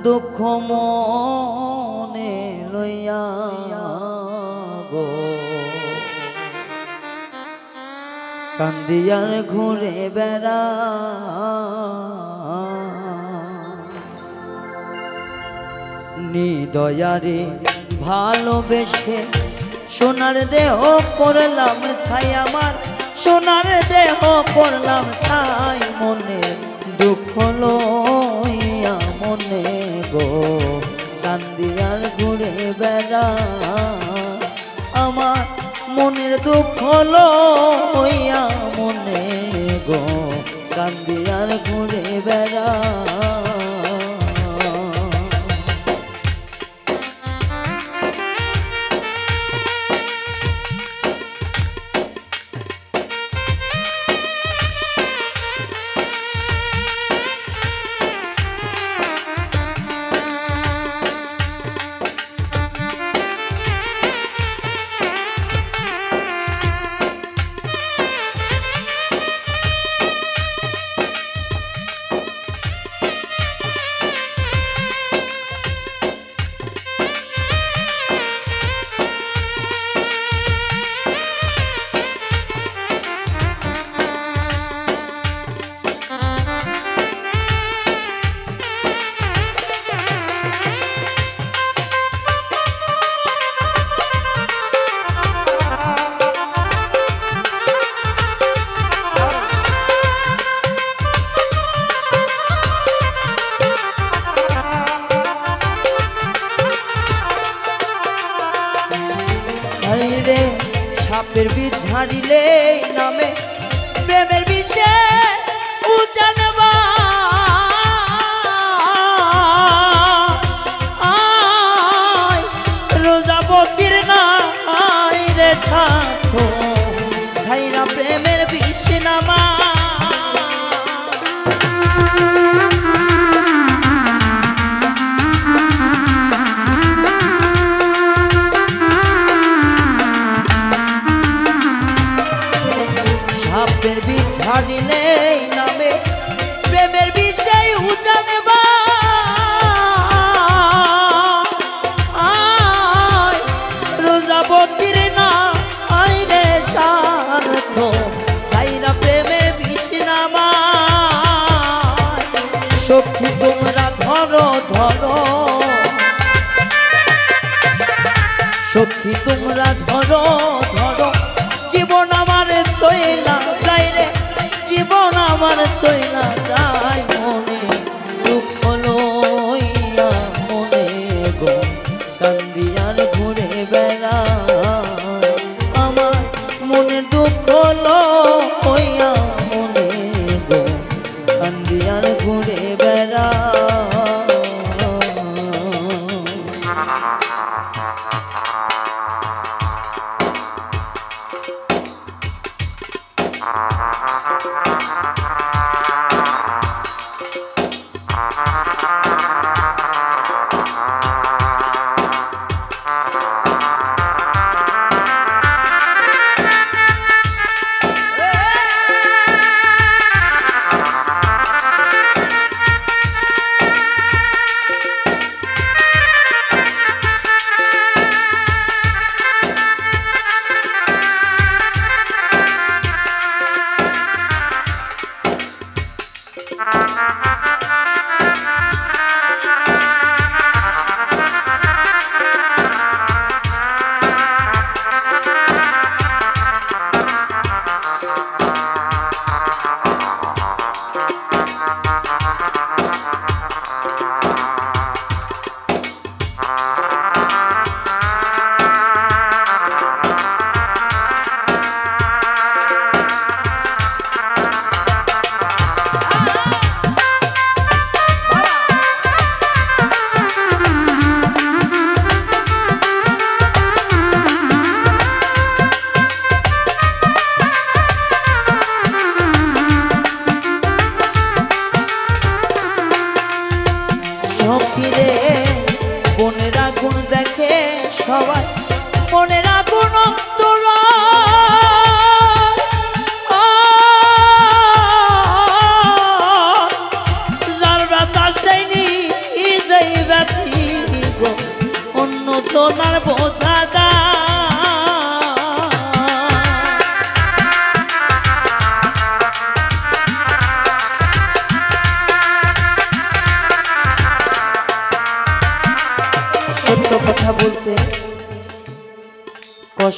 দুঃখ মনে লইয়া গো কান্দিয়ার ঘুরে বেড়া নিদয়ারে ভালোবেসে সোনার দেহ করলাম ছাই আমার সোনার দেহ করলাম ছাই মনে দুঃখ লইয়া মনে গো কান্দিয়ার ঘুরে বেড়া আমার মনের দুঃখ লইয়া মনে গো কান্দিয়ার ঘুরে বেড়া সাপের বিষ ঝাড়িলে নামে প্রেমের বিষে উজানবা রোজাবতীর নাই রে সাথ ছাইরা প্রেমের বিষ নামা সাপের বিষ ঝাড়িলে নামে প্রেমের বিষয় উজানবা রোজাবতীর না আইরে সার্থ ছাইরা প্রেমের বিষ নামা সখী তোমরা ধরো ধরো সখী তোমরা ধরো ধরো জীবন আমার চইলা যায় রে জীবন আমার চইলা যায় মনে দুঃখ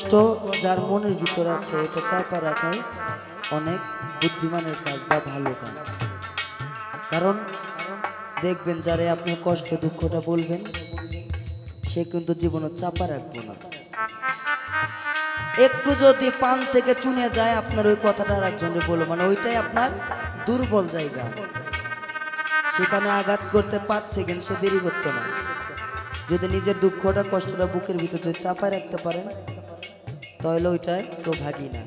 কষ্ট যার মনের ভিতর আছে এটা চাপা রাখাই অনেক বুদ্ধিমানের কাজ বা ভালো কাজ। কারণ দেখবেন যারে আপনার কষ্ট দুঃখটা বলবেন সে কিন্তু জীবনে চাপা রাখবো না। একটু যদি পান থেকে চুনে যায় আপনার ওই কথাটা আর একজনের বলো, মানে ওইটাই আপনার দুর্বল জায়গা, সেখানে আঘাত করতে 5 সেকেন্ড সে দেরি করতো না। যদি নিজের দুঃখটা কষ্টটা বুকের ভিতরে যদি চাপায় রাখতে পারেন তাহলে ওইটাই তো ভাগি না।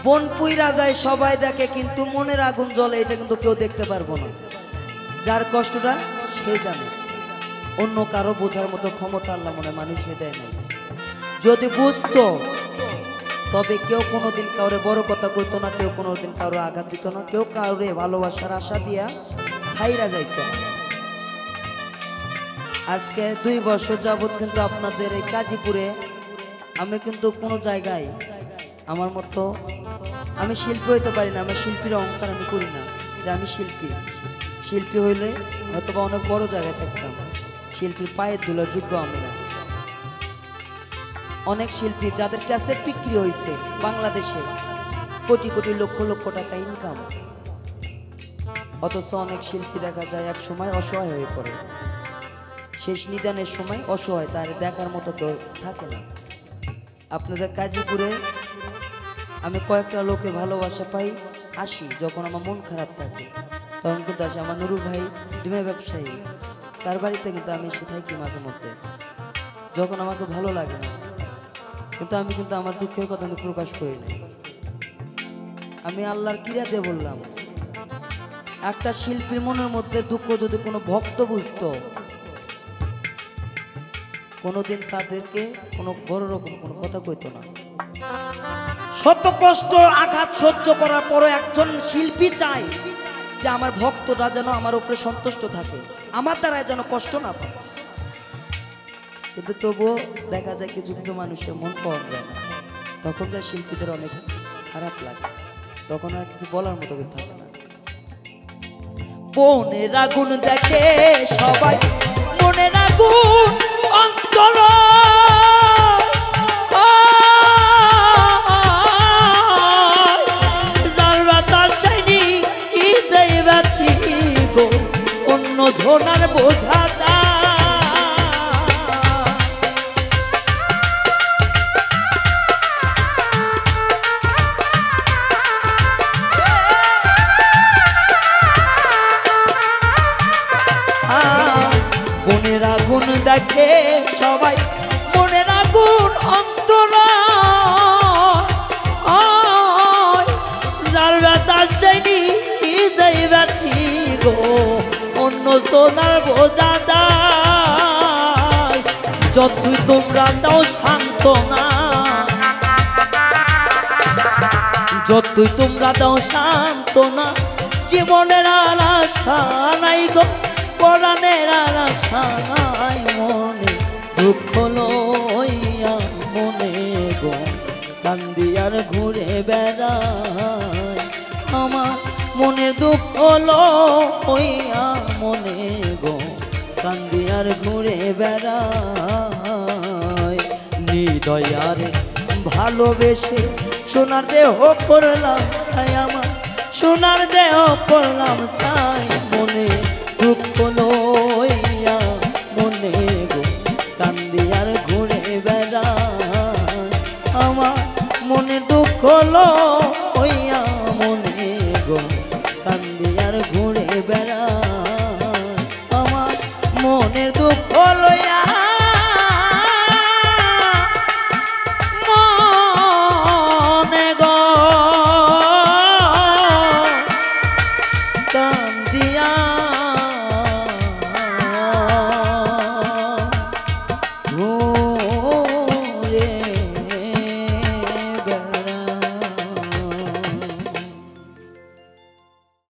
বন পুইরা যায় সবাই দেখে, কিন্তু মনের আগুন জ্বলে এটা কিন্তু কেউ দেখতে পারবো না। যার কষ্টটা সে জানে, অন্য কারো বোঝার মতো ক্ষমতা আল্লাহ মনে মানুষে দেয় না। যদি বুঝতো তবে কেউ কোনোদিন কাউরে বড় কথা কইতো না, কেউ কোনোদিন কারো আঘাত দিত না, কেউ কাউরে ভালোবাসার আশা দিয়া ছাইরা যাইত না। আজকে 2 বছর যাবত কিন্তু আপনাদের এই গাজীপুরে আমি কিন্তু কোনো জায়গায় আমার মতো আমি শিল্পী হইতে পারি না, আমি শিল্পীর অহংকার আমি করি না যে আমি শিল্পী। শিল্পী হইলে হয়তো বা অনেক বড় জায়গায় থাকতাম, শিল্পীর পায়ের ধুলার যোগ্য আমি না। অনেক শিল্পী যাদের ক্যাসেট বিক্রি হয়েছে বাংলাদেশে কোটি কোটি লক্ষ লক্ষ টাকা ইনকাম, অথচ অনেক শিল্পী দেখা যায় এক সময় অসহায় হয়ে পড়ে, শেষ নিদানের সময় অসহায়, তার দেখার মতো তো থাকে না। আপনাদের গাজীপুরে আমি কয়েকটা লোকে ভালোবাসা পাই, আসি যখন আমার মন খারাপ থাকে তখন কিন্তু আসি। আমার নুরু ভাই ডিমের ব্যবসায়ী, তার বাড়িতে কিন্তু আমি এসে থাকি মাঝে মধ্যে যখন আমাকে ভালো লাগে না, কিন্তু আমি কিন্তু আমার দুঃখের কথা আমি প্রকাশ করি না। আমি আল্লাহর কিরা দিয়ে বললাম, একটা শিল্পীর মনের মধ্যে দুঃখ যদি কোনো ভক্ত বুঝতো কোনোদিন তাদেরকে কোনো বড় রকম কোনো কথা কইতো না। শত কষ্ট আঘাত সহ্য করার পরও একজন শিল্পী চায় যে আমার ভক্তরা যেন আমার উপরে সন্তুষ্ট থাকে, আমার দ্বারা যেন কষ্ট না পায়। কিন্তু তবুও দেখা যায় কিছু কিছু মানুষের মন পাওয়া যায় না, তখন যা শিল্পীদের অনেক খারাপ লাগে, তখন আর কিছু বলার মতো কিছু থাকে না। মনের আগুন দেখে সবাই, মনের আগুন অন্তর অন্য ঝোনার বোঝা মনের আগুন দেখে সবাই, মনের আগুন অন্তর যার বাতাস চাইনি যাই ব্যথি গো অন্য সোনার বোঝা দায়। যতই তোমরা দাও সান্ত্বনা, যতই তোমরা দাও সান্ত্বনা, জীবনের আর আশা নাই গো, পরাণের আর আশা নাই। মনে দুঃখ লইয়া মনে গো কান্দিয়ার ঘুরে বেড়াই, আমার মনে দুঃখ লইয়া মনে গো কান্দিয়ার ঘুরে বেড়াই। নিদয়ারে ভালোবেসে সোনার দেহ করলাম তাই, আমার সোনার দেহ করলাম তাই, মনে দুঃখ